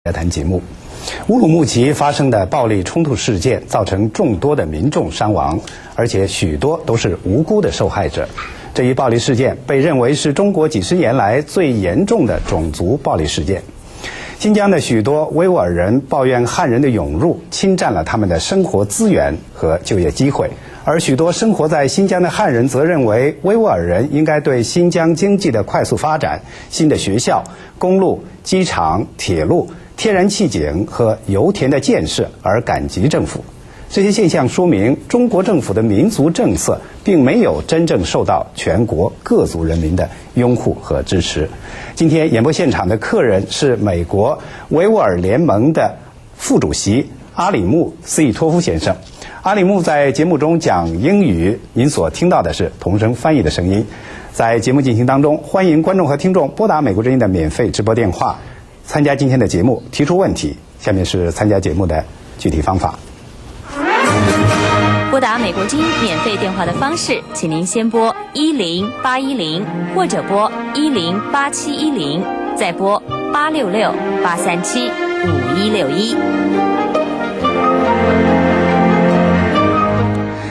来谈节目。乌鲁木齐发生的暴力冲突事件造成众多的民众伤亡，而且许多都是无辜的受害者。这一暴力事件被认为是中国几十年来最严重的种族暴力事件。新疆的许多维吾尔人抱怨汉人的涌入侵占了他们的生活资源和就业机会，而许多生活在新疆的汉人则认为维吾尔人应该对新疆经济的快速发展、新的学校、公路、机场、铁路、天然气井和油田的建设而感激政府。这些现象说明中国政府的民族政策并没有真正受到全国各族人民的拥护和支持。今天演播现场的客人是美国维吾尔联盟的副主席阿里木斯伊托夫先生。阿里木在节目中讲英语，您所听到的是同声翻译的声音。在节目进行当中，欢迎观众和听众拨打美国之音的免费直播电话参加今天的节目，提出问题。下面是参加节目的具体方法。拨打美国之音免费电话的方式，请您先拨10810，或者拨10871，再拨866-837-5161。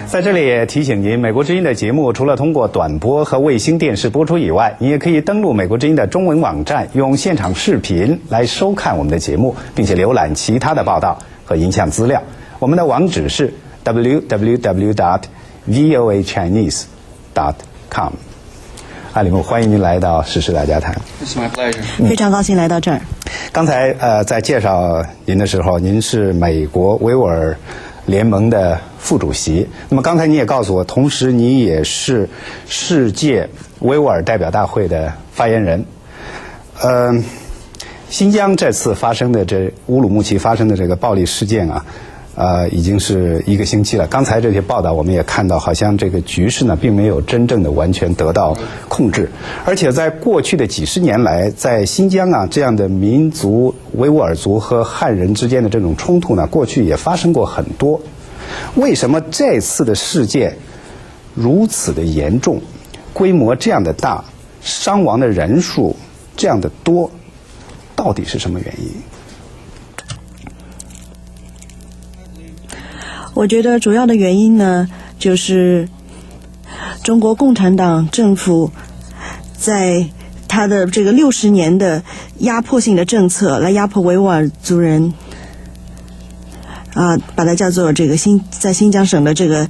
在这里也提醒您，美国之音的节目除了通过短波和卫星电视播出以外，您也可以登录美国之音的中文网站，用现场视频来收看我们的节目，并且浏览其他的报道和影像资料。我们的网址是www.voachinese.com。阿里木，欢迎您来到时事大家谈。It's my pleasure. 非常高兴来到这儿。刚才在介绍您的时候，您是美国维吾尔联盟的副主席。那么刚才你也告诉我，同时你也是世界维吾尔代表大会的发言人。新疆这次发生的乌鲁木齐发生的这个暴力事件啊，已经是1个星期了。刚才这些报道我们也看到，好像这个局势呢并没有真正的完全得到控制，而且在过去的几十年来，在新疆啊这样的民族维吾尔族和汉人之间的这种冲突呢，过去也发生过很多。为什么这次的事件如此的严重，规模这样的大，伤亡的人数这样的多，到底是什么原因？我觉得主要的原因呢，就是中国共产党政府在他的这个60年的压迫性的政策来压迫维吾尔族人，把它叫做这个在新疆省的这个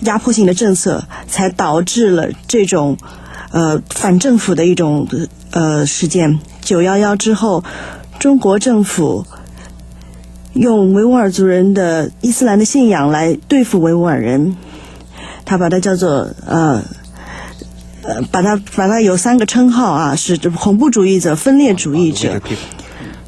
压迫性的政策，才导致了这种反政府的一种事件。911之后，中国政府用维吾尔族人的伊斯兰的信仰来对付维吾尔人，他把它叫做把它有3个称号啊，是恐怖主义者、分裂主义者。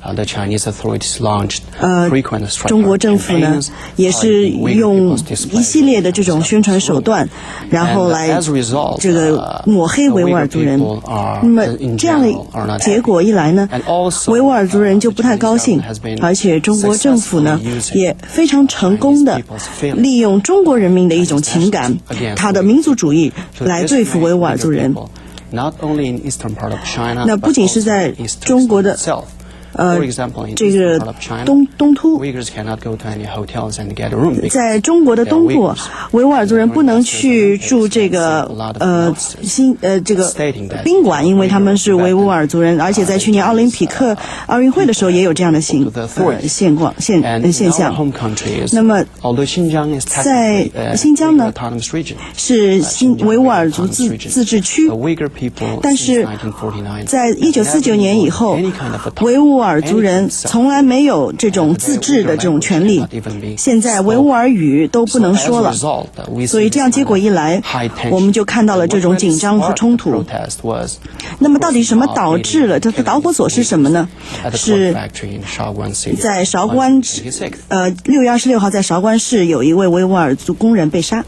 The Chinese authorities launched frequent 中国政府呢也是用一系列的这种宣传手段，然后来这个抹黑维吾尔族人。那么这样的结果一来呢，维吾尔族人就不太高兴，而且中国政府呢也非常成功的利用中国人民的一种情感，他的民族主义来对付维吾尔族人。那不仅是在中国的这个东突，在中国的东部，维吾尔族人不能去住这个这个宾馆，因为他们是维吾尔族人，而且在去年奥林匹克奥运会的时候也有这样的现象。那么在新疆呢，是维吾尔族自治区，但是在1949年以后，维吾尔族人从来没有这种自治的这种权利，现在维吾尔语都不能说了，所以这样结果一来，我们就看到了这种紧张和冲突。那么到底什么导致了？这个导火索是什么呢？是在韶关6月26号在韶关市有一位维吾尔族工人被杀。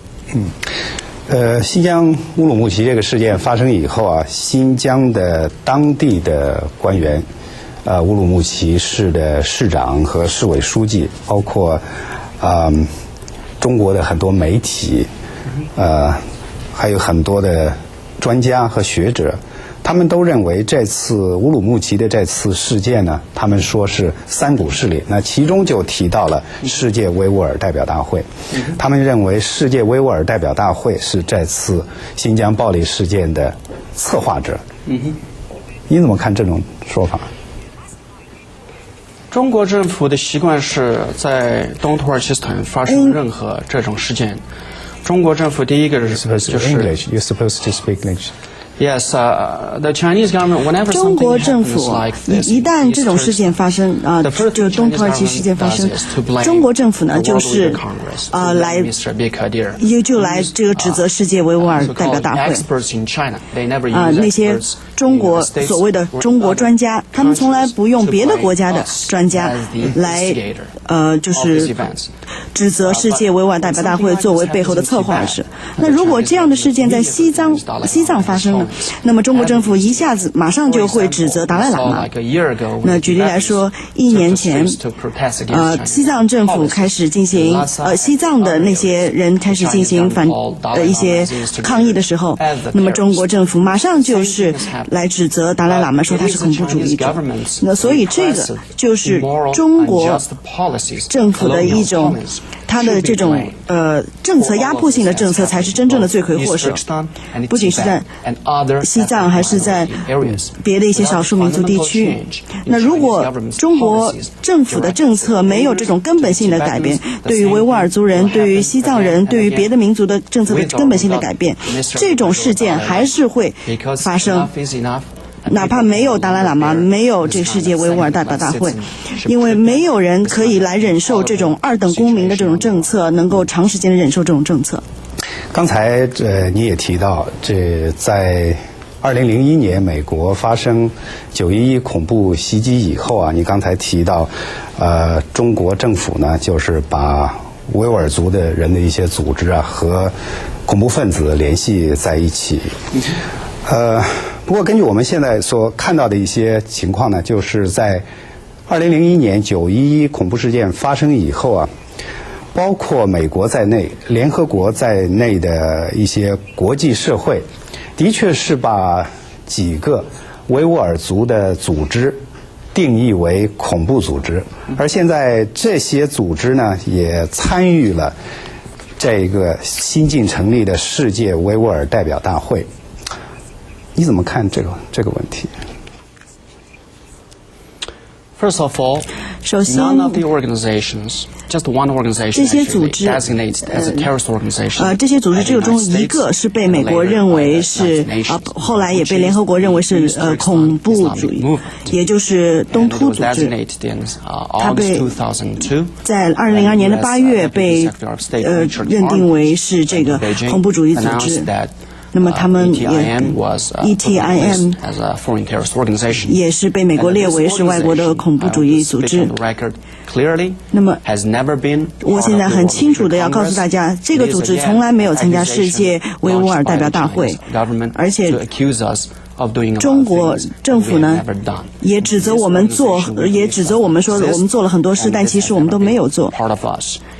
新疆乌鲁木齐这个事件发生以后啊，新疆的当地的官员，乌鲁木齐市的市长和市委书记，包括中国的很多媒体，还有很多的专家和学者，他们都认为这次乌鲁木齐的这次事件呢，他们说是三股势力，那其中就提到了世界维吾尔代表大会。他们认为世界维吾尔代表大会是这次新疆暴力事件的策划者。你怎么看这种说法？中国政府的习惯是在东土耳其斯坦发生任何这种事件，中国政府第一个就是 You're supposed to speak English. Yes, the Chinese government whenever 中国 something 政府 happens like this, 一旦这种事件发生就东土耳其事件发生，中国政府呢就是来这个指责世界维吾尔代表大会那些中国所谓的中国专家，他们从来不用别的国家的专家来就是指责世界维吾尔代表大会作为背后的策划者。那如果这样的事件在西藏发生了，那么中国政府一下子马上就会指责达赖喇嘛。那举例来说，1年前西藏政府开始进行西藏的那些人开始进行一些抗议的时候，那么中国政府马上就是来指责达赖喇嘛，说他是恐怖主义者。那所以这个就是中国政府的一种他的这种政策压迫性的政策才是真正的罪魁祸首，不仅是在西藏，还是在别的一些少数民族地区。那如果中国政府的政策没有这种根本性的改变，对于维吾尔族人、对于西藏人、对于别的民族的政策的根本性的改变，这种事件还是会发生。哪怕没有达赖喇嘛，没有这个世界维吾尔代表大会，因为没有人可以来忍受这种二等公民的这种政策，能够长时间的忍受这种政策。刚才你也提到，这在2001年美国发生911恐怖袭击以后啊，你刚才提到，中国政府呢就是把维吾尔族的人的一些组织啊和恐怖分子联系在一起。不过根据我们现在所看到的一些情况呢，就是在2001年911恐怖事件发生以后啊，包括美国在内、联合国在内的一些国际社会，的确是把几个维吾尔族的组织定义为恐怖组织，而现在这些组织呢，也参与了这个新近成立的世界维吾尔代表大会。你怎么看这个问题？ First of all, 首先 none of the organizations, just one organization 这些组织 designated as a terrorist organization. 这些组织只有中一个是被美国认为是后来也被联合国认为是恐怖主义，也就是东突组织。它被在2002年的8月被认定为是这个恐怖主义组织。那么他们也 ETIM 也是被美国列为是外国的恐怖主义组织。那么我现在很清楚的要告诉大家，这个组织从来没有参加世界维吾尔代表大会，而且中国政府呢也指责我们说我们做了很多事，但其实我们都没有做。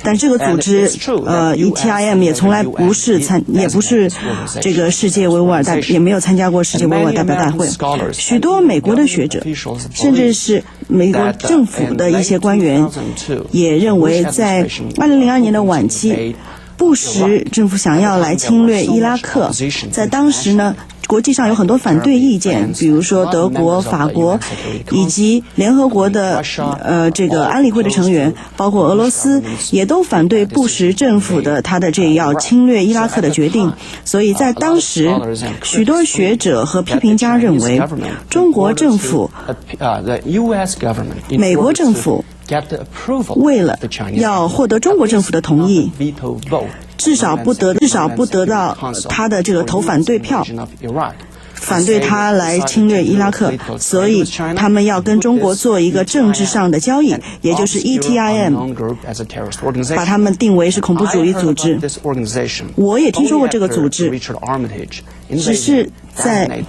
但这个组织ETIM 也从来也不是这个世界维吾尔也没有参加过世界维吾尔代表大会。许多美国的学者，甚至是美国政府的一些官员也认为，在2002年的晚期，布什政府想要来侵略伊拉克，在当时呢国际上有很多反对意见，比如说德国、法国以及联合国的这个安理会的成员，包括俄罗斯，也都反对布什政府的他的这要侵略伊拉克的决定。所以在当时，许多学者和批评家认为，中国政府、美国政府为了要获得中国政府的同意，至少不得到他的这个投反对票，反对他来侵略伊拉克，所以他们要跟中国做一个政治上的交易，也就是 ETIM 把他们定为是恐怖主义组织。我也听说过这个组织，只是在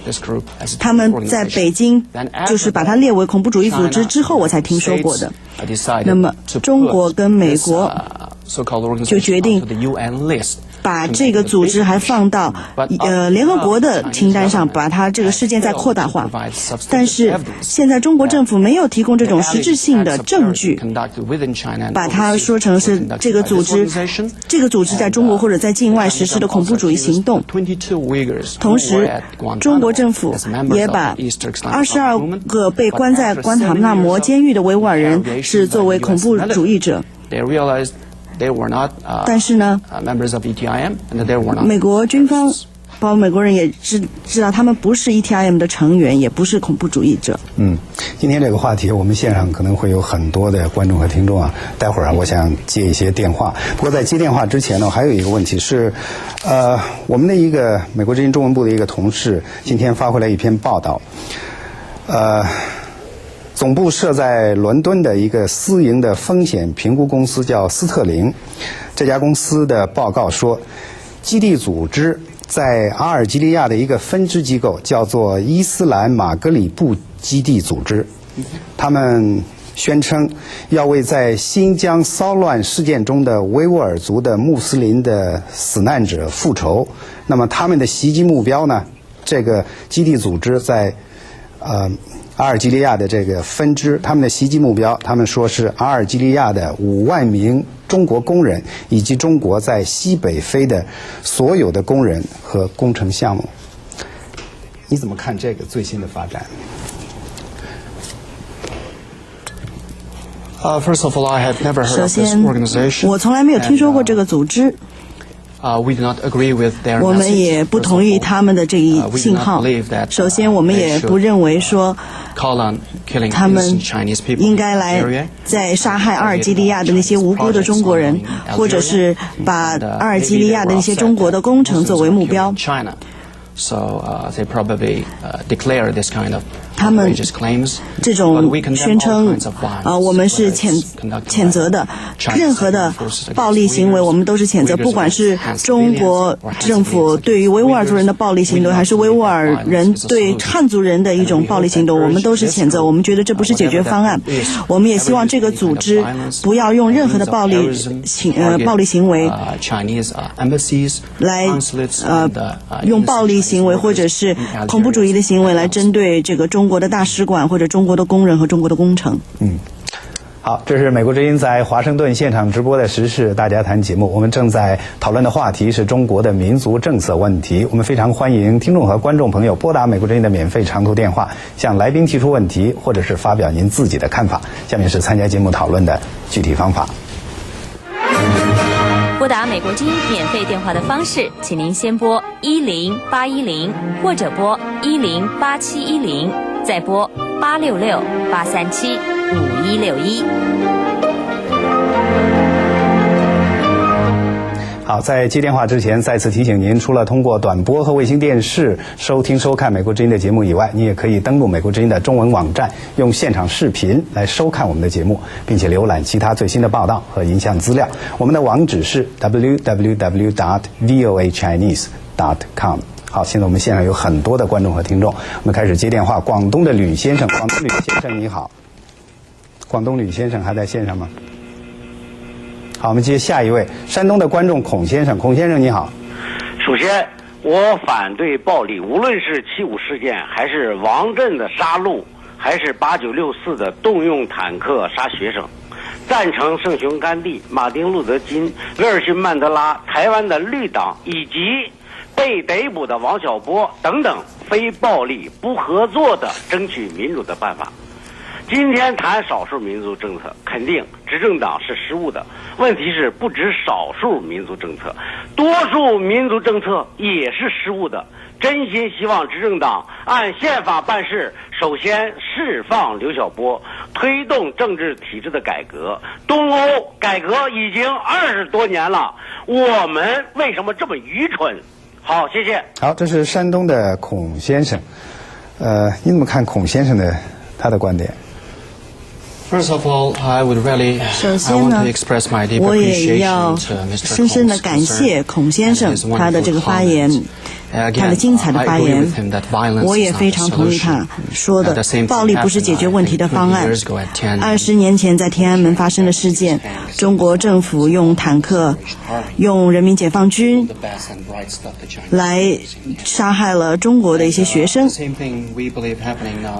他们在北京就是把它列为恐怖主义组织之后我才听说过的。那么中国跟美国就决定把这个组织还放到联合国的清单上，把它这个事件再扩大化。但是现在中国政府没有提供这种实质性的证据，把它说成是这个组织在中国或者在境外实施的恐怖主义行动。同时，中国政府也把22个被关在关塔那摩监狱的维吾尔人是作为恐怖主义者。但是呢，美国军方包括美国人也知道他们不是 ETIM 的成员，也不是恐怖主义者。今天这个话题我们线上可能会有很多的观众和听众啊，待会儿我想接一些电话。不过在接电话之前呢，还有一个问题是我们的一个美国之音中文部的一个同事今天发回来一篇报道，总部设在伦敦的一个私营的风险评估公司叫斯特林，这家公司的报告说，基地组织在阿尔及利亚的一个分支机构叫做伊斯兰马格里布基地组织，他们宣称要为在新疆骚乱事件中的维吾尔族的穆斯林的死难者复仇。那么他们的袭击目标呢，这个基地组织在阿尔及利亚的这个分支，他们的袭击目标，他们说是阿尔及利亚的5万名中国工人，以及中国在西北非的所有的工人和工程项目。你怎么看这个最新的发展？First of all, I have never heard of this organization. 我从来没有听说过这个组织。We do not agree with their 我们也不同意他们的这一信号。首先，我们也不认为说他们应该来在杀害阿尔及利亚的那些无辜的中国人，或者是把阿尔及利亚的那些中国的工程作为目标。So they probably declare this kind of 他们这种宣称我们是谴责的，任何的暴力行为我们都是谴责，不管是中国政府对于维吾尔族人的暴力行动，还是维吾尔人对汉族人的一种暴力行动，我们都是谴责。我们觉得这不是解决方案，我们也希望这个组织不要用任何的暴力行为来用暴力行为或者是恐怖主义的行为来针对这个中国的大使馆或者中国的工人和中国的工程。好，这是美国之音在华盛顿现场直播的时事大家谈节目，我们正在讨论的话题是中国的民族政策问题。我们非常欢迎听众和观众朋友拨打美国之音的免费长途电话，向来宾提出问题，或者是发表您自己的看法。下面是参加节目讨论的具体方法。拨打美国之音免费电话的方式，请您先拨10810，或者拨10871，再拨866-837-5161。好，在接电话之前，再次提醒您，除了通过短波和卫星电视收听收看美国之音的节目以外，你也可以登录美国之音的中文网站，用现场视频来收看我们的节目，并且浏览其他最新的报道和影像资料。我们的网址是 www.voachinese.com。好，现在我们现场有很多的观众和听众，我们开始接电话。广东的吕先生，广东吕先生你好。广东吕先生还在线上吗？好，我们接下一位，山东的观众孔先生。孔先生你好。首先，我反对暴力，无论是7·5事件，还是王震的杀戮，还是8964的动用坦克杀学生，赞成圣雄甘地、马丁路德金、威尔逊曼德拉、台湾的绿党以及被逮捕的王小波等等非暴力不合作的争取民主的办法。今天谈少数民族政策，肯定执政党是失误的。问题是不止少数民族政策，多数民族政策也是失误的。真心希望执政党按宪法办事，首先释放刘晓波，推动政治体制的改革。东欧改革已经20多年了，我们为什么这么愚蠢？好，谢谢。好，这是山东的孔先生。你怎么看孔先生的他的观点？First of all, I would really, 首先呢，我也要深深的感谢孔先生他的这个发言。他的精彩的发言，我也非常同意他说的，暴力不是解决问题的方案。20年前在天安门发生的事件，中国政府用坦克、用人民解放军来杀害了中国的一些学生，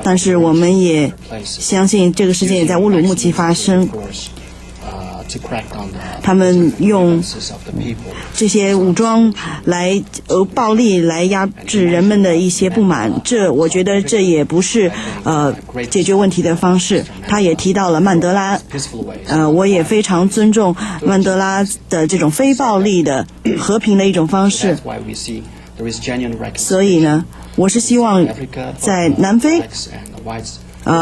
但是我们也相信这个事件也在乌鲁木齐发生。他们用这些武装来暴力来压制人们的一些不满，我觉得这也不是解决问题的方式。他也提到了曼德拉，我也非常尊重曼德拉的这种非暴力的和平的一种方式。所以呢，我是希望在南非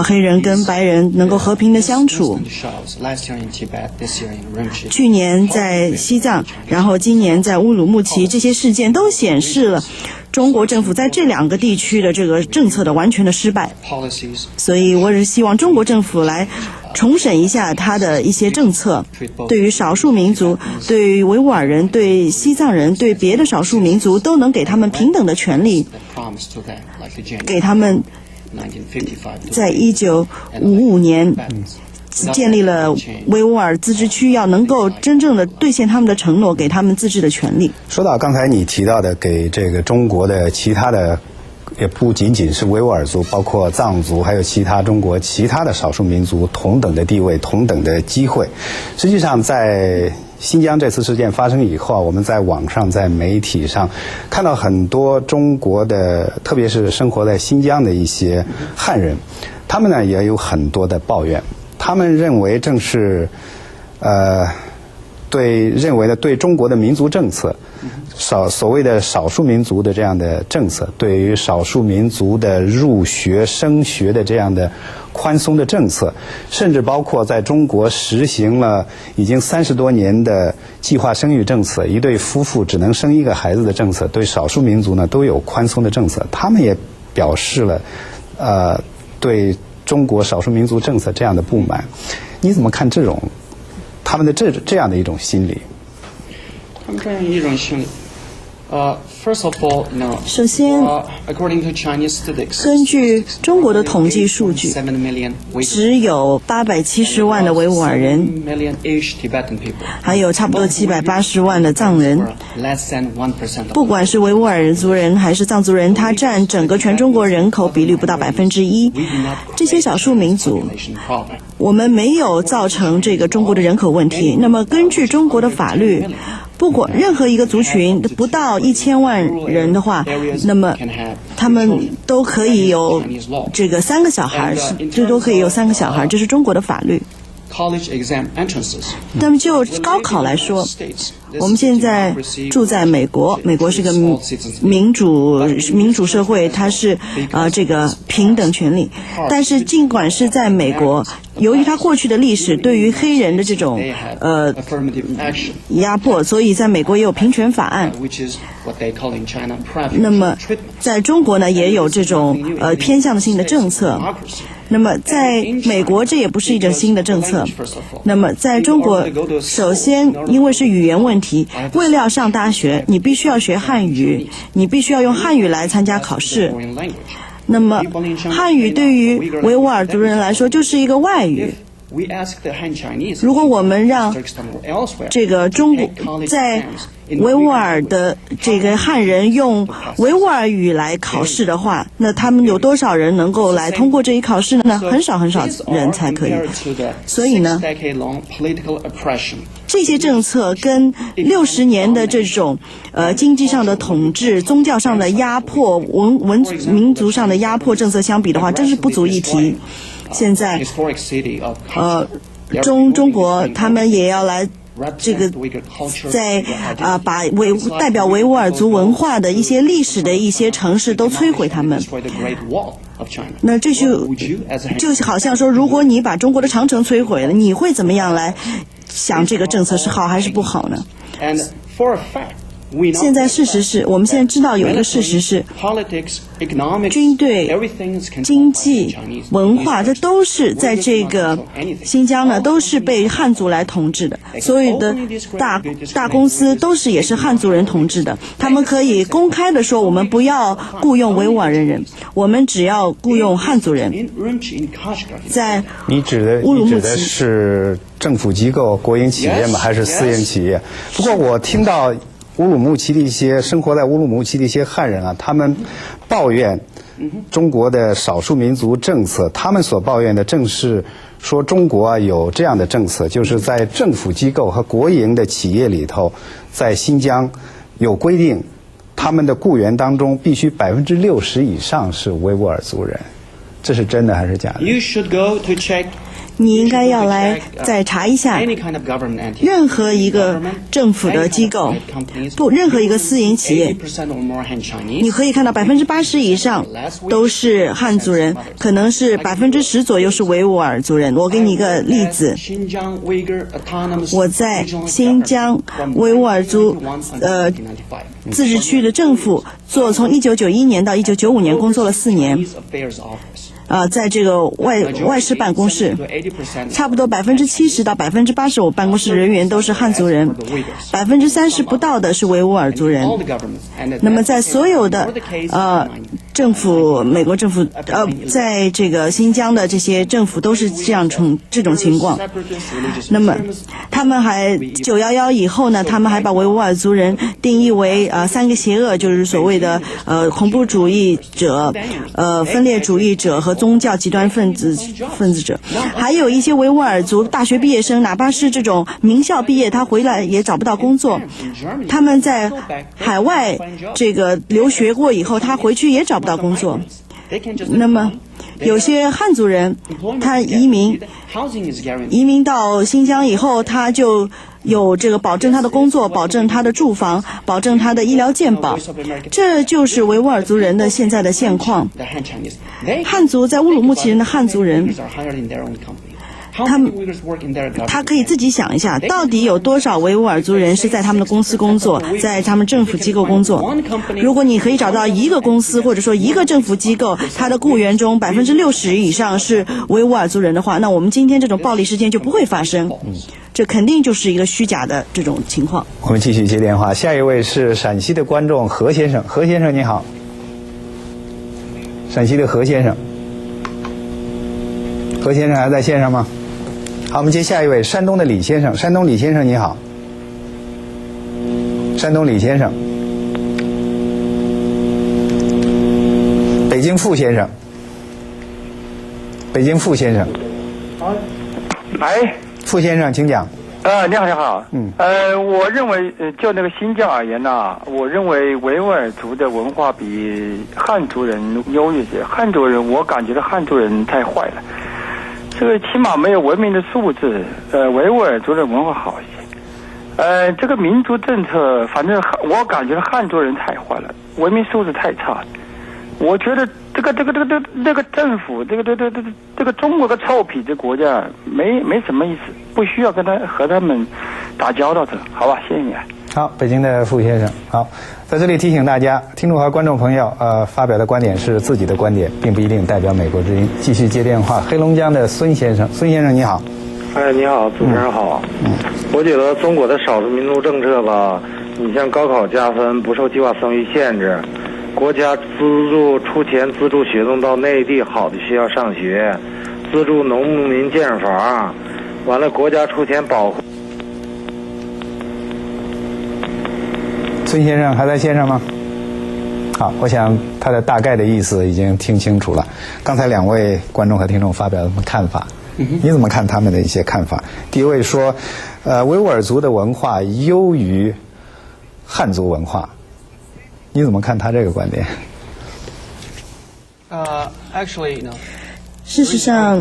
黑人跟白人能够和平的相处。去年在西藏，然后今年在乌鲁木齐，这些事件都显示了中国政府在这两个地区的这个政策的完全的失败。所以我是希望中国政府来重审一下他的一些政策，对于少数民族，对于维吾尔人，对西藏人，对别的少数民族都能给他们平等的权利，给他们在1955年建立了维吾尔自治区，要能够真正的兑现他们的承诺，给他们自治的权利。说到刚才你提到的给这个中国的其他的，也不仅仅是维吾尔族，包括藏族，还有其他中国其他的少数民族同等的地位、同等的机会。实际上在新疆这次事件发生以后，我们在网上在媒体上看到很多中国的，特别是生活在新疆的一些汉人，他们呢也有很多的抱怨。他们认为正是对中国的民族政策，所谓的少数民族的这样的政策，对于少数民族的入学升学的这样的宽松的政策，甚至包括在中国实行了已经30多年的计划生育政策，一对夫妇只能生一个孩子的政策，对少数民族呢都有宽松的政策。他们也表示了对中国少数民族政策这样的不满。你怎么看他们的这样的一种心理？他们这样一种心理首先，根据中国的统计数据，只有870万的维吾尔人，还有差不多780万的藏人。不管是维吾尔族人还是藏族人，他占整个全中国人口比率不到1%。这些少数民族，我们没有造成这个中国的人口问题。那么根据中国的法律，不管任何一个族群不到1000万人的话，那么他们都可以有这个3个小孩，最多可以有3个小孩，这是中国的法律。那么就高考来说，我们现在住在美国，美国是个民主社会，它是这个平等权利。但是尽管是在美国，由于它过去的历史对于黑人的这种压迫，所以在美国也有平权法案。那么在中国呢，也有这种偏向性的政策。那么在美国这也不是一种新的政策。那么在中国，首先因为是语言问题，为了要上大学，你必须要学汉语，你必须要用汉语来参加考试。那么汉语对于维吾尔族人来说就是一个外语。如果我们让这个中国在维吾尔的这个汉人用维吾尔语来考试的话，那他们有多少人能够来通过这一考试呢？很少人才可以。所以呢，这些政策跟60年的这种经济上的统治、宗教上的压迫、民族上的压迫政策相比的话，真是不足一提。现在中国他们也要来这个在把代表维吾尔族文化的一些历史的一些城市都摧毁他们。那这就好像说，如果你把中国的长城摧毁了，你会怎么样来想这个政策是好还是不好呢？现在事实是，我们现在知道有一个事实是，军队、经济、文化，这都是在这个新疆呢，都是被汉族来统治的。所有的大公司都是也是汉族人统治的。他们可以公开的说，我们不要雇佣维吾尔人，我们只要雇佣汉族人。在你指的是政府机构、国营企业吗？还是私营企业？不过我听到乌鲁木齐的一些生活在乌鲁木齐的一些汉人啊，他们抱怨中国的少数民族政策，他们所抱怨的正是说中国啊有这样的政策，就是在政府机构和国营的企业里头，在新疆有规定，他们的雇员当中必须60%以上是维吾尔族人，这是真的还是假的？ You should go to check你应该要来再查一下，任何一个政府的机构，不，任何一个私营企业，你可以看到80%以上都是汉族人，可能是10%左右是维吾尔族人。我给你一个例子，我在新疆维吾尔族自治区的政府从1991年到1995年工作了4年。在这个外事办公室，差不多70%到80%，我办公室人员都是汉族人，30%不到的是维吾尔族人。那么在所有的政府，美国政府在这个新疆的这些政府都是这种情况。那么他们还911以后呢，他们还把维吾尔族人定义为3个邪恶，就是所谓的恐怖主义者、分裂主义者和宗教极端分子者。还有一些维吾尔族大学毕业生，哪怕是这种名校毕业，他回来也找不到工作。他们在海外这个留学过以后，他回去也找不到工作。那么有些汉族人，他移民到新疆以后，他就有这个保证他的工作，保证他的住房，保证他的医疗健保。这就是维吾尔族人的现在的现况。汉族在乌鲁木齐人的汉族人，他可以自己想一下，到底有多少维吾尔族人是在他们的公司工作，在他们政府机构工作。如果你可以找到一个公司或者说一个政府机构，他的雇员中60%以上是维吾尔族人的话，那我们今天这种暴力事件就不会发生。这肯定就是一个虚假的这种情况。我们继续接电话，下一位是陕西的观众何先生。何先生你好。陕西的何先生，何先生还在线上吗？好，我们接下一位，山东的李先生。山东李先生你好。山东李先生。北京傅先生。北京傅先生。哎，傅先生请讲。你好，你好。我认为就那个新疆而言呢，我认为维吾尔族的文化比汉族人优越些。汉族人，我感觉到汉族人太坏了，这个起码没有文明的素质。维吾尔族的文化好一些。这个民族政策，反正我感觉汉族人太坏了，文明素质太差。我觉得这个政府，这个中国的臭痞子国家没什么意思，不需要和他们打交道的，好吧？谢谢你。好，北京的傅先生。好，在这里提醒大家，听众和观众朋友，发表的观点是自己的观点，并不一定代表美国之音。继续接电话，黑龙江的孙先生。孙先生你好。哎，你好，主持人好。我觉得中国的少数民族政策吧，你像高考加分，不受计划生育限制，国家出钱资助学生到内地好的学校上学，资助农民建房，完了国家出钱保护。孙先生还在线上吗？好，我想他的大概的意思已经听清楚了。刚才2位观众和听众发表了什么看法？你怎么看他们的一些看法？第一位说，维吾尔族的文化优于汉族文化，你怎么看他这个观点？ Actually, no. 事实上，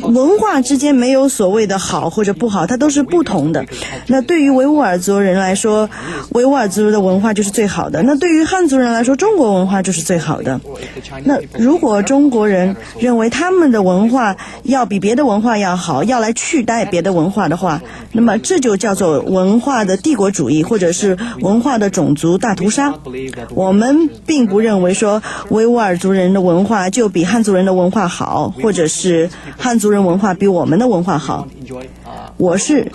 文化之间没有所谓的好或者不好，它都是不同的。那对于维吾尔族人来说，维吾尔族的文化就是最好的；那对于汉族人来说，中国文化就是最好的。那如果中国人认为他们的文化要比别的文化要好，要来取代别的文化的话，那么这就叫做文化的帝国主义，或者是文化的种族大屠杀。我们并不认为说维吾尔族人的文化就比汉族人的文化好，或者是汉族人文化比我们的文化好。我是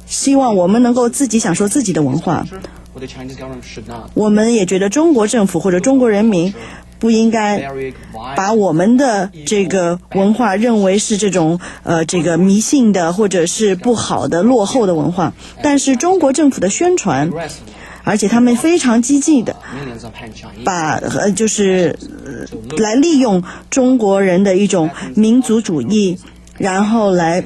希望我们能够自己享受自己的文化。我们也觉得中国政府或者中国人民不应该把我们的这个文化认为是这种这个迷信的或者是不好的落后的文化。但是中国政府的宣传，而且他们非常激进的把来利用中国人的一种民族主义，然后来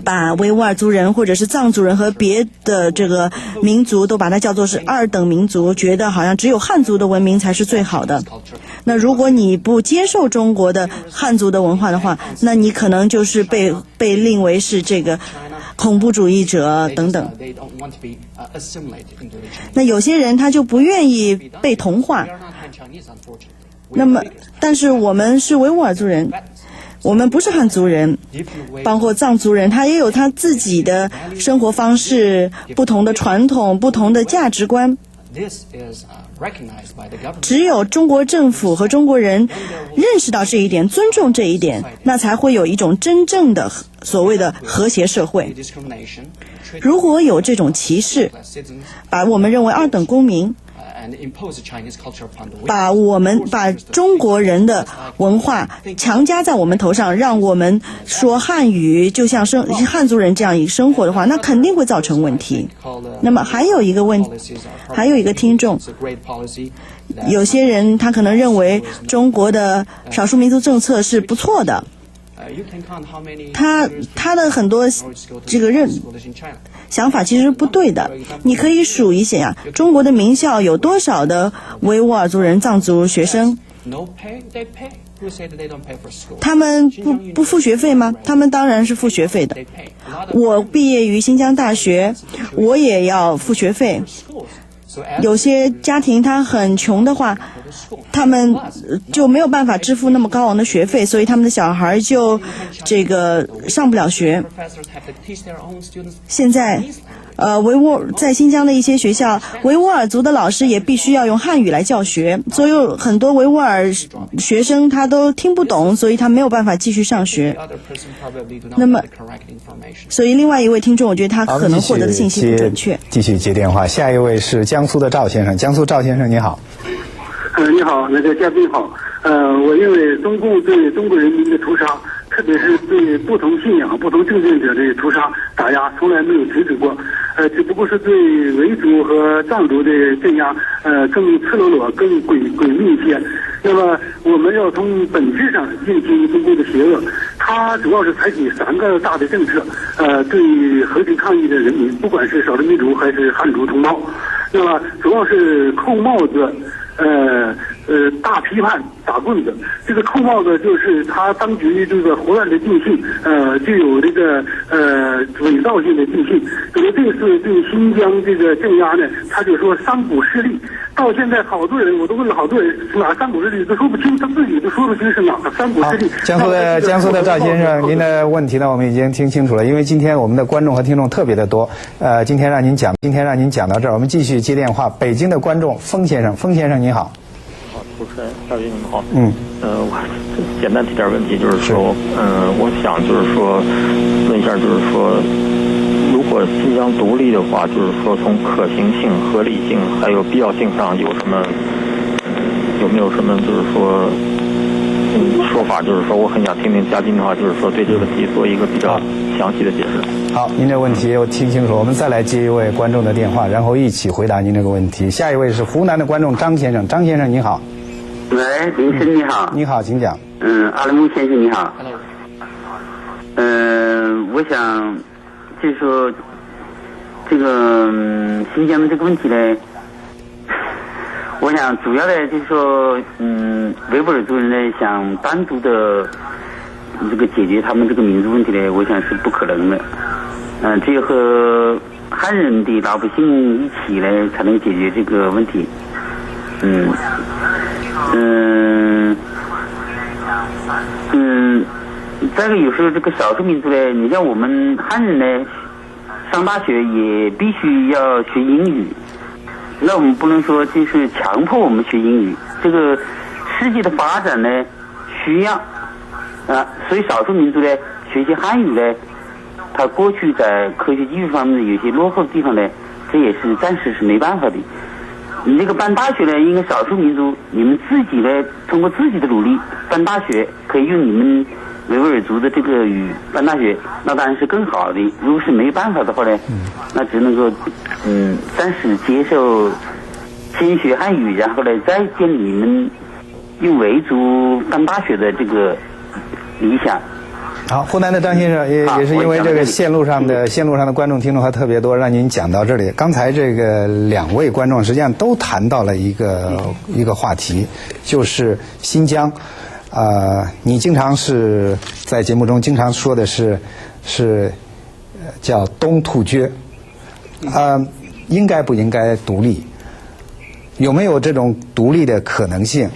把维吾尔族人或者是藏族人和别的这个民族都把它叫做是二等民族，觉得好像只有汉族的文明才是最好的。那如果你不接受中国的汉族的文化的话，那你可能就是被令为是这个恐怖主义者等等。那有些人他就不愿意被同化。那么但是我们是维吾尔族人，我们不是汉族人，包括藏族人，他也有他自己的生活方式，不同的传统，不同的价值观。只有中国政府和中国人认识到这一点，尊重这一点，那才会有一种真正的所谓的和谐社会。如果有这种歧视，把我们认为二等公民，把中国人的文化强加在我们头上，让我们说汉语就像汉族人这样一生活的话，那肯定会造成问题。那么还有一个听众，有些人他可能认为中国的少数民族政策是不错的，他的很多这个想法其实是不对的。你可以数一下中国的名校有多少的维吾尔族人、藏族学生？他们不付学费吗？他们当然是付学费的。我毕业于新疆大学，我也要付学费。有些家庭他很穷的话，他们就没有办法支付那么高昂的学费，所以他们的小孩就这个上不了学。现在在新疆的一些学校，维吾尔族的老师也必须要用汉语来教学，所以有很多维吾尔学生他都听不懂，所以他没有办法继续上学。那么所以另外一位听众，我觉得他可能获得的信息不准确。继续接电话，下一位是江苏的赵先生。江苏赵先生你好。你好，那个嘉宾好。我认为中共对中国人民的屠杀，特别是对不同信仰、不同政见者的屠杀打压，从来没有停止过。只不过是对维族和藏族的镇压，更赤裸裸、更诡秘一些。那么我们要从本质上认清中共的邪恶。它主要是采取3个大的政策，对和平抗议的人民，不管是少数民族还是汉族同胞，那么主要是扣帽子。大批判打棍子，这个扣帽子就是他当局这个胡乱的定性，具有这个伪造性的定性。那么这次对新疆这个镇压呢，他就说三股势力，到现在好多人我都问了好多人哪三股势力都说不清，他自己都说不清是哪三股势力。江苏的赵先生，您的问题呢我们已经听清楚了，因为今天我们的观众和听众特别的多，今天让您讲到这儿，我们继续接电话。北京的观众封先生您好。主持人大军你们好。我简单提点问题，就是说，我想就是说问一下，就是说，如果新疆独立的话，就是说从可行性、合理性还有必要性上有没有什么就是说说法？就是说，我很想听听嘉宾的话，就是说对这个问题做一个比较详细的解释。好，您这问题我听清楚，我们再来接一位观众的电话，然后一起回答您这个问题。下一位是湖南的观众张先生。张先生你好。喂，林生你好。你好，请讲。阿拉木先生你好。我想就是说这个新疆的这个问题呢，我想主要的就是说，维吾尔族人呢想单独的这个解决他们这个民族问题呢，我想是不可能的。只有和汉人的老百姓一起呢，才能解决这个问题。再一个有时候这个少数民族呢，你像我们汉人呢，上大学也必须要学英语，那我们不能说就是强迫我们学英语，这个世界的发展呢需要所以少数民族呢学习汉语呢，它过去在科学技术方面有些落后的地方呢，这也是暂时是没办法的。你这个办大学呢，应该少数民族你们自己呢，通过自己的努力办大学，可以用你们维吾尔族的这个语办大学，那当然是更好的。如果是没办法的话呢，那只能够暂时接受先学汉语，然后呢再建立你们用维族办大学的这个理想。好，湖南的张先生也是因为这个线路上的观众听众还特别多，让您讲到这里。刚才这个两位观众实际上都谈到了一个话题，就是新疆。你经常是在节目中经常说的是叫东突厥，应该不应该独立？有没有这种独立的可能性？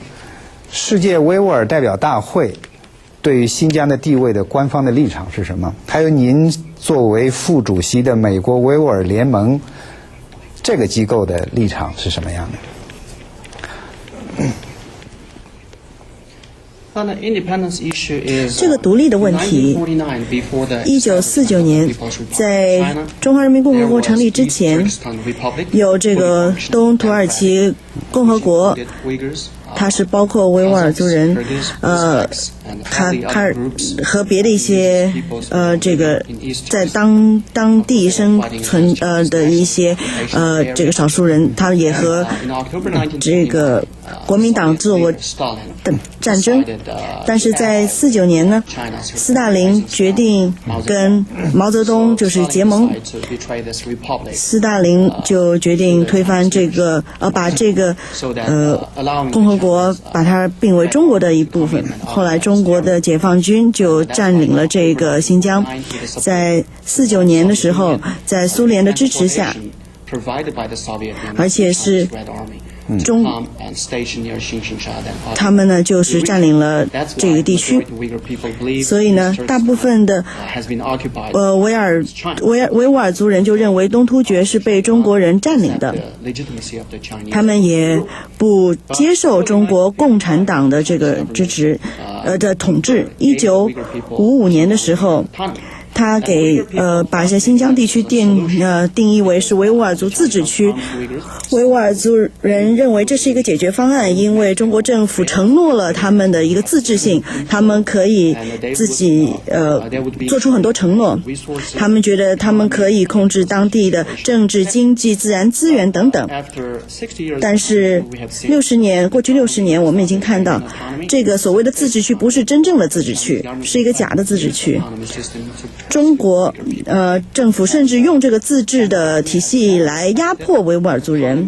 世界维吾尔代表大会对于新疆的地位的官方的立场是什么？还有您作为副主席的美国维吾尔联盟这个机构的立场是什么样的？这个独立的问题，1949年在中华人民共和国成立之前，有这个东土耳其共和国，它是包括维吾尔族人，他和别的一些这个在当地生存的一些这个少数人，他也和这个国民党做过的战争。但是在49年呢，斯大林决定跟毛泽东就是结盟，斯大林就决定推翻这个把这个共和国把它并为中国的一部分。后来中国的解放军就占领了这个新疆，在49年的时候，在苏联的支持下，而且是他们呢就是占领了这个地区，所以呢大部分的维吾尔族人就认为东突厥是被中国人占领的，他们也不接受中国共产党的这个支持的统治。1955年的时候，他把这新疆地区定义为是维吾尔族自治区。维吾尔族人认为这是一个解决方案，因为中国政府承诺了他们的一个自治性，他们可以自己做出很多承诺，他们觉得他们可以控制当地的政治、经济、自然资源等等。但是过去60年，我们已经看到这个所谓的自治区不是真正的自治区，是一个假的自治区。中国政府甚至用这个自治的体系来压迫维吾尔族人，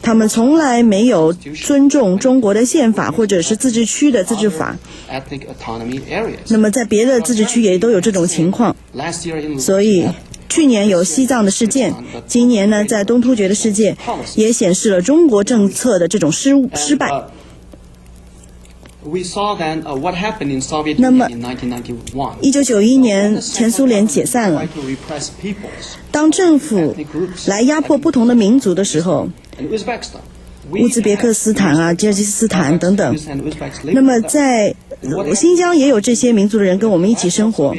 他们从来没有尊重中国的宪法或者是自治区的自治法。那么在别的自治区也都有这种情况，所以去年有西藏的事件，今年呢在东突厥的事件也显示了中国政策的这种失败。那么1991年前苏联解散了，当政府来压迫不同的民族的时候，乌兹别克斯坦吉尔吉斯斯坦等等，那么在新疆也有这些民族的人跟我们一起生活。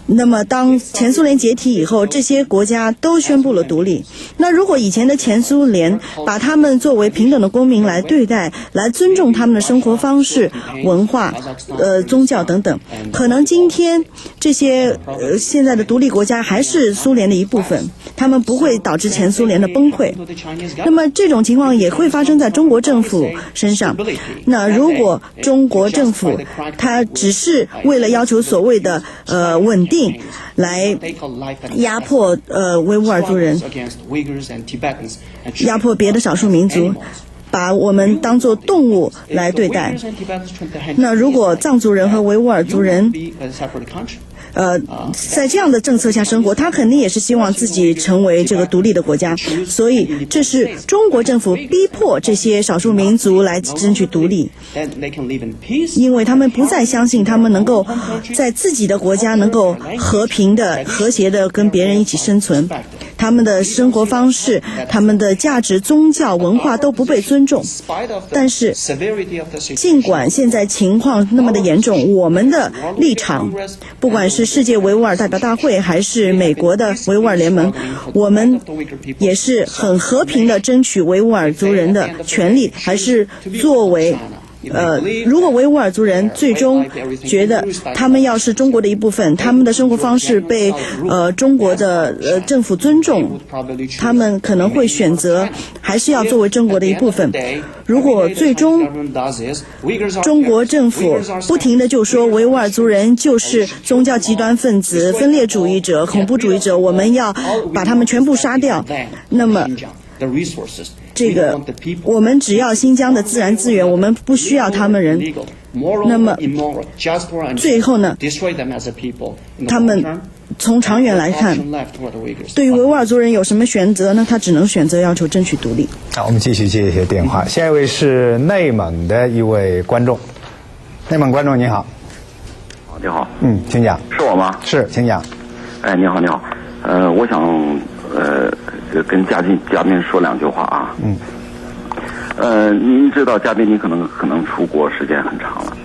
那么当前苏联解体以后，这些国家都宣布了独立。那如果以前的前苏联把他们作为平等的公民来对待，来尊重他们的生活方式、文化、宗教等等，可能今天这些现在的独立国家还是苏联的一部分，他们不会导致前苏联的崩溃。那么这种情况也会发生在中国政府身上。那如果中国政府它只是为了要求所谓的稳定来压迫维吾尔族人，压迫别的少数民族，把我们当作动物来对待。那如果藏族人和维吾尔族人在这样的政策下生活，他肯定也是希望自己成为这个独立的国家，所以这是中国政府逼迫这些少数民族来争取独立，因为他们不再相信他们能够在自己的国家能够和平的、和谐的跟别人一起生存，他们的生活方式、他们的价值、宗教、文化都不被尊重。但是尽管现在情况那么的严重，我们的立场，不管是世界维吾尔代表大会还是美国的维吾尔联盟，我们也是很和平的争取维吾尔族人的权利，还是作为如果维吾尔族人最终觉得他们要是中国的一部分，他们的生活方式被中国的政府尊重，他们可能会选择还是要作为中国的一部分。如果最终中国政府不停地就说维吾尔族人就是宗教极端分子、分裂主义者、恐怖主义者，我们要把他们全部杀掉，那么这个我们只要新疆的自然资源，我们不需要他们人。那么最后呢，他们从长远来看，对于维吾尔族人有什么选择呢？他只能选择要求争取独立。好，我们继续接一些电话。下一位是内蒙的一位观众。内蒙观众你好。你好。请讲。是我吗？是，请讲。哎，你好，你好。我想跟嘉宾说两句话啊。您知道，嘉宾您可能出国时间很长了，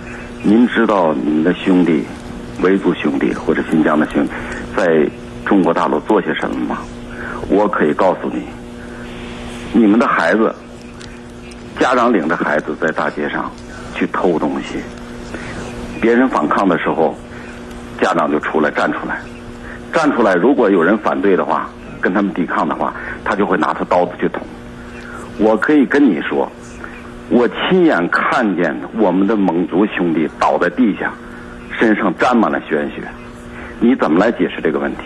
您知道您的兄弟，维族兄弟或者新疆的兄弟，在中国大陆做些什么吗？我可以告诉你，你们的孩子，家长领着孩子在大街上去偷东西，别人反抗的时候，家长就站出来，如果有人反对的话，跟他们抵抗的话，他就会拿出刀子去捅。我可以跟你说，我亲眼看见我们的蒙族兄弟倒在地下，身上沾满了鲜血。你怎么来解释这个问题？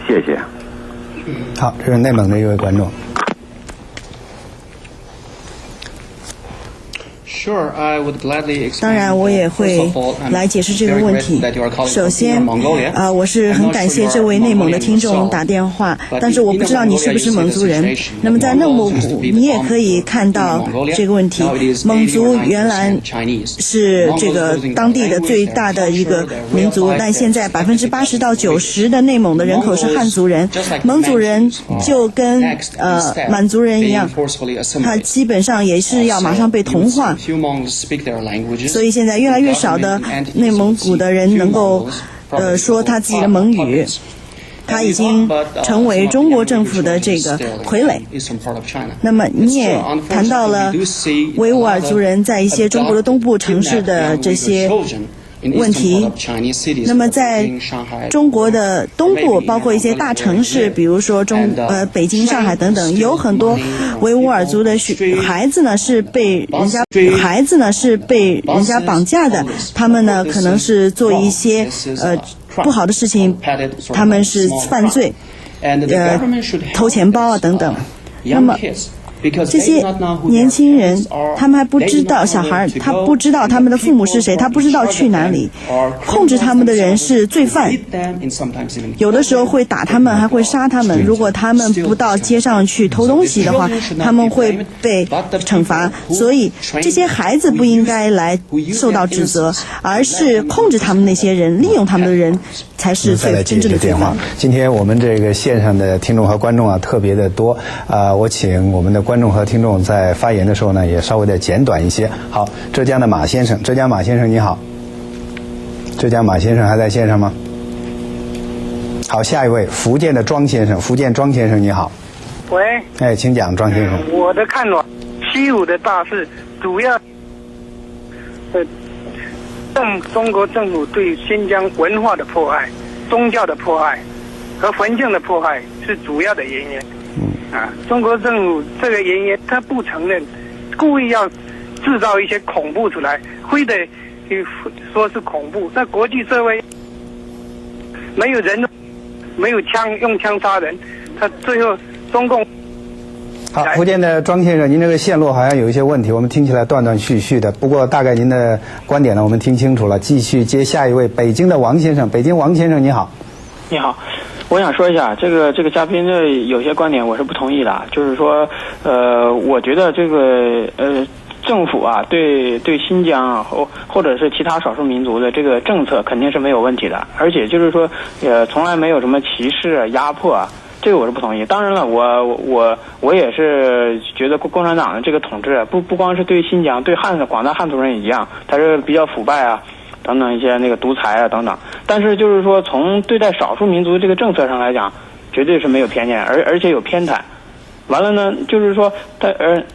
谢谢。好，这是内蒙的一位观众。当然，我也会来解释这个问题。首先，我是很感谢这位内蒙的听众打电话，但是我不知道你是不是蒙族人。那么在内蒙古，你也可以看到这个问题。蒙族原来是这个当地的最大的一个民族，但现在80%到90%的内蒙的人口是汉族人。蒙族人就跟满族人一样，他基本上也是要马上被同化。所以现在越来越少的内蒙古的人能够说他自己的蒙语，他已经成为中国政府的这个傀儡。那么你也谈到了维吾尔族人在一些中国的东部城市的这些问题。那么在中国的东部，包括一些大城市，比如说北京、上海等等，有很多维吾尔族的孩子呢是被人家绑架的，他们呢可能是做一些不好的事情，他们是犯罪，偷钱包啊等等。那么这些年轻人，他们还不知道，小孩他不知道他们的父母是谁，他不知道去哪里，控制他们的人是罪犯，有的时候会打他们，还会杀他们。如果他们不到街上去偷东西的话，他们会被惩罚。所以这些孩子不应该来受到指责，而是控制他们那些人，利用他们的人才是最真正的罪犯。今天我们这个线上的听众和观众啊特别的多，我请我们的观众和听众在发言的时候呢也稍微的简短一些。好，浙江的马先生，浙江马先生你好。浙江马先生还在线上吗？好，下一位福建的庄先生，福建庄先生你好。喂。哎，请讲，庄先生。我的看法，75的大事主要中国政府对新疆文化的迫害、宗教的迫害和环境的迫害是主要的原因。中国政府这个原因他不承认，故意要制造一些恐怖出来，非得说是恐怖。在国际社会没有人，没有枪，用枪杀人，他最后中共。好，福建的庄先生，您这个线路好像有一些问题，我们听起来断断续续的。不过大概您的观点呢，我们听清楚了。继续接下一位，北京的王先生。北京王先生，你好。你好，我想说一下这个嘉宾的有些观点我是不同意的，就是说，我觉得这个政府啊，对新疆啊或者是其他少数民族的这个政策肯定是没有问题的，而且就是说从来没有什么歧视啊、压迫啊，这个我是不同意。当然了，我也是觉得共产党的这个统治不光是对新疆，对广大汉族人也一样，它是比较腐败啊等等一些那个独裁啊等等。但是就是说从对待少数民族这个政策上来讲，绝对是没有偏见，而且有偏袒。完了呢，就是说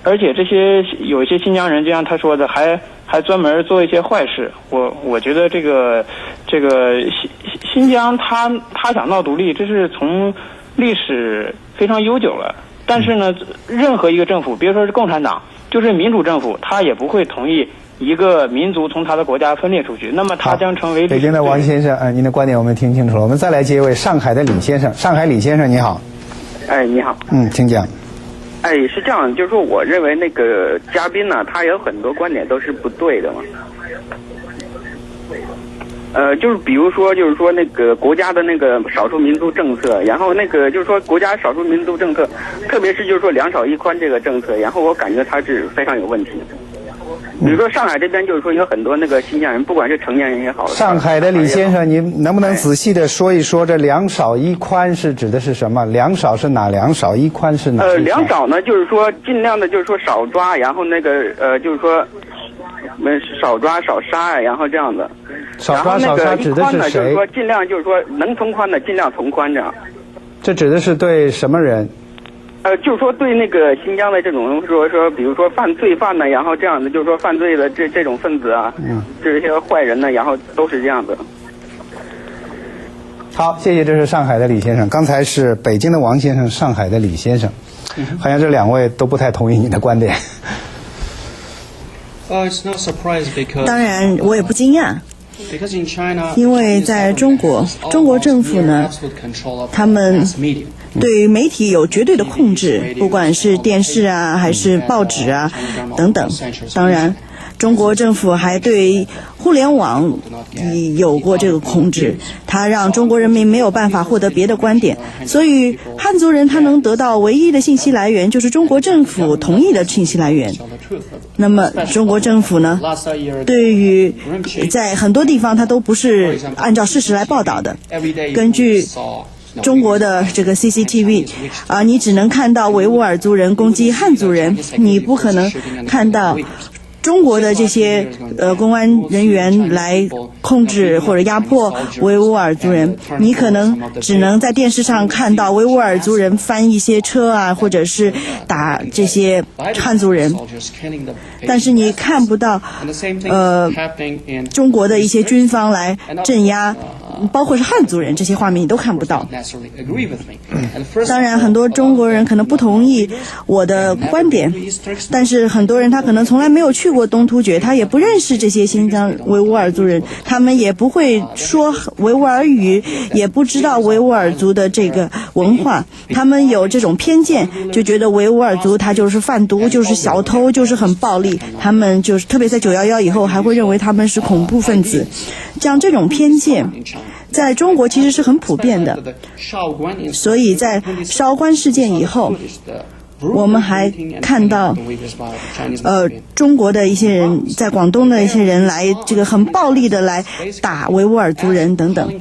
而且这些有一些新疆人，就像他说的，还专门做一些坏事。我觉得这个新疆他想闹独立，这是从历史非常悠久了。但是呢，任何一个政府，别说是共产党，就是民主政府，他也不会同意一个民族从他的国家分裂出去，那么他将成为北京的王先生，您的观点我们听清楚了。我们再来接一位上海的李先生。上海李先生，你好。哎，你好。请讲。哎，是这样，就是说，我认为那个嘉宾呢，他有很多观点都是不对的嘛。就是比如说，就是说那个国家的那个少数民族政策，然后那个就是说国家少数民族政策，特别是就是说两少一宽这个政策，然后我感觉它是非常有问题的。比如说上海这边就是说有很多那个新疆人，不管是成年人也好。上海的李先生，您能不能仔细的说一说这两少一宽是指的是什么？两少是哪两少？一宽是哪？两少呢，就是说尽量的，就是说少抓，然后那个就是说少抓少杀呀，然后这样的。少抓少杀指的是谁？呢，就是说尽量就是说能从宽的尽量从宽这样。这指的是对什么人？就是说对那个新疆的这种说，比如说罪犯呢，然后这样的，就是说犯罪的这种分子啊，这些坏人呢，然后都是这样的。好，谢谢，这是上海的李先生。刚才是北京的王先生，上海的李先生，好像这两位都不太同意你的观点。当然，我也不惊讶。因为在中国政府呢，他们对于媒体有绝对的控制，不管是电视啊还是报纸啊等等。当然，中国政府还对互联网有过这个控制，它让中国人民没有办法获得别的观点，所以汉族人他能得到唯一的信息来源就是中国政府同意的信息来源。那么中国政府呢，对于在很多地方它都不是按照事实来报道的。根据中国的这个 CCTV 你只能看到维吾尔族人攻击汉族人，你不可能看到中国的这些公安人员来控制或者压迫维吾尔族人，你可能只能在电视上看到维吾尔族人翻一些车啊，或者是打这些汉族人，但是你看不到中国的一些军方来镇压包括是汉族人，这些画面你都看不到。当然很多中国人可能不同意我的观点，但是很多人他可能从来没有去过东突厥，他也不认识这些新疆维吾尔族人，他们也不会说维吾尔语，也不知道维吾尔族的这个文化，他们有这种偏见，就觉得维吾尔族他就是贩毒，就是小偷，就是很暴力，他们就是特别在911以后还会认为他们是恐怖分子。像这种偏见在中国其实是很普遍的，所以在韶关事件以后，我们还看到中国的一些人，在广东的一些人来这个很暴力的来打维吾尔族人等等，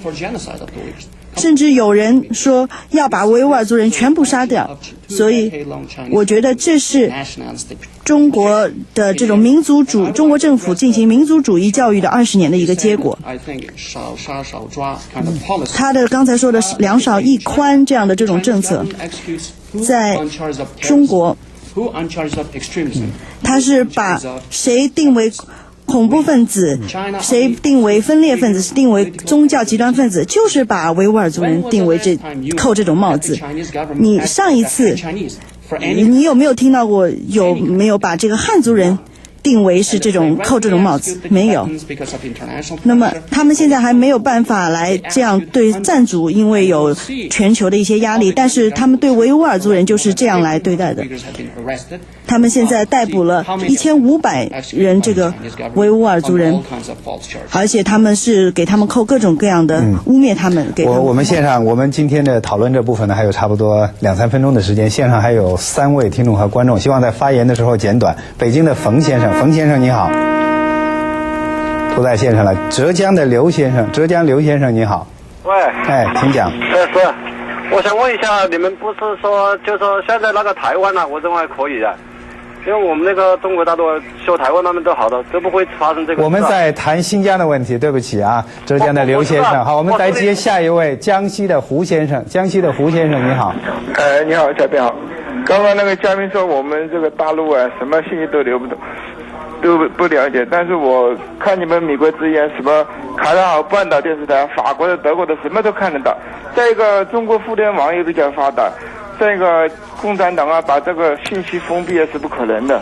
甚至有人说要把维吾尔族人全部杀掉。所以我觉得这是中国的这种中国政府进行民族主义教育的20年的一个结果。他的刚才说的两少一宽这样的这种政策，在中国他是把谁定为恐怖分子，谁定为分裂分子，定为宗教极端分子，就是把维吾尔族人定为扣这种帽子。你上一次你有没有听到过有没有把这个汉族人定为是这种扣这种帽子，没有。那么他们现在还没有办法来这样对赞族，因为有全球的一些压力，但是他们对维吾尔族人就是这样来对待的。他们现在逮捕了1500人这个维吾尔族人，而且他们是给他们扣各种各样的污蔑他们。我们线上我们今天的讨论这部分呢，还有差不多2-3分钟的时间，线上还有3位听众和观众，希望在发言的时候简短。北京的冯先生，冯先生你好，都在线上了。浙江的刘先生，浙江刘先生你好。喂。哎，请讲。是，我想问一下，你们不是说，就说现在那个台湾呢，我认为可以的，因为我们那个中国大陆修台湾那边都好的，都不会发生这个。我们在谈新疆的问题，对不起啊，浙江的刘先生。好，我们再接下一位，江西的胡先生。江西的胡先生你好。你好，嘉宾好。刚刚那个嘉宾说我们这个大陆啊，什么信息都流不动，都不了解。但是我看你们美国之音什么卡塔尔半岛电视台、法国的、德国的，什么都看得到。再一个，中国互联网也比较发达。再一个，共产党啊，把这个信息封闭也是不可能的，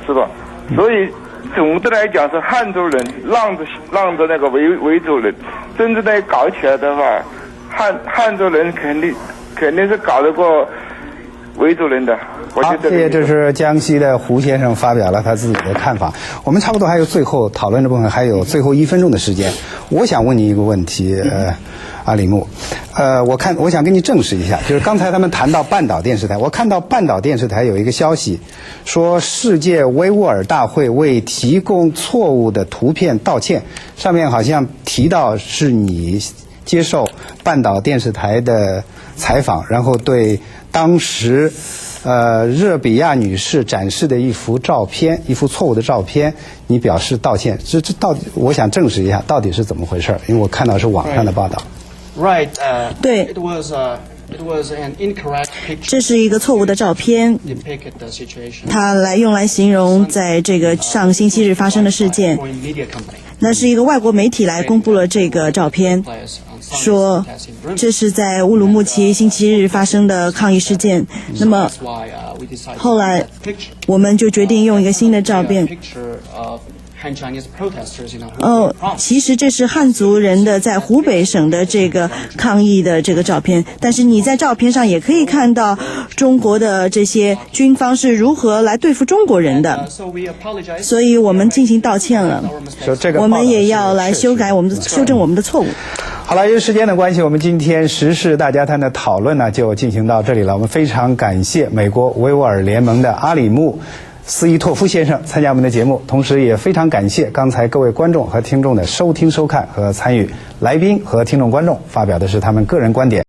是吧？所以总的来讲是汉族人让着那个维族人，真正的搞起来的话，汉族人肯定是搞得过维族人的。好，谢谢。这是江西的胡先生发表了他自己的看法。我们差不多还有最后讨论的部分，还有最后1分钟的时间。我想问你一个问题，阿里木，我想跟你证实一下，就是刚才他们谈到半岛电视台，我看到半岛电视台有一个消息，说世界维吾尔大会为提供错误的图片道歉，上面好像提到是你接受半岛电视台的采访，然后对当时热比亚女士展示的一幅照片，一幅错误的照片，你表示道歉。这到底，我想证实一下，到底是怎么回事？因为我看到是网上的报道。Right. 对。It was an incorrect picture. 这是一个错误的照片，它用来形容在这个上星期日发生的事件。那是一个外国媒体来公布了这个照片，说这是在乌鲁木齐星期日发生的抗议事件。那么后来我们就决定用一个新的照片。其实这是汉族人的在湖北省的这个抗议的这个照片，但是你在照片上也可以看到中国的这些军方是如何来对付中国人的，所以我们进行道歉了，我们也要来修正我们的错误。好了，因为时间的关系，我们今天时事大家谈的讨论呢就进行到这里了。我们非常感谢美国维吾尔联盟的阿里木斯伊托夫先生参加我们的节目，同时也非常感谢刚才各位观众和听众的收听收看和参与。来宾和听众观众发表的是他们个人观点。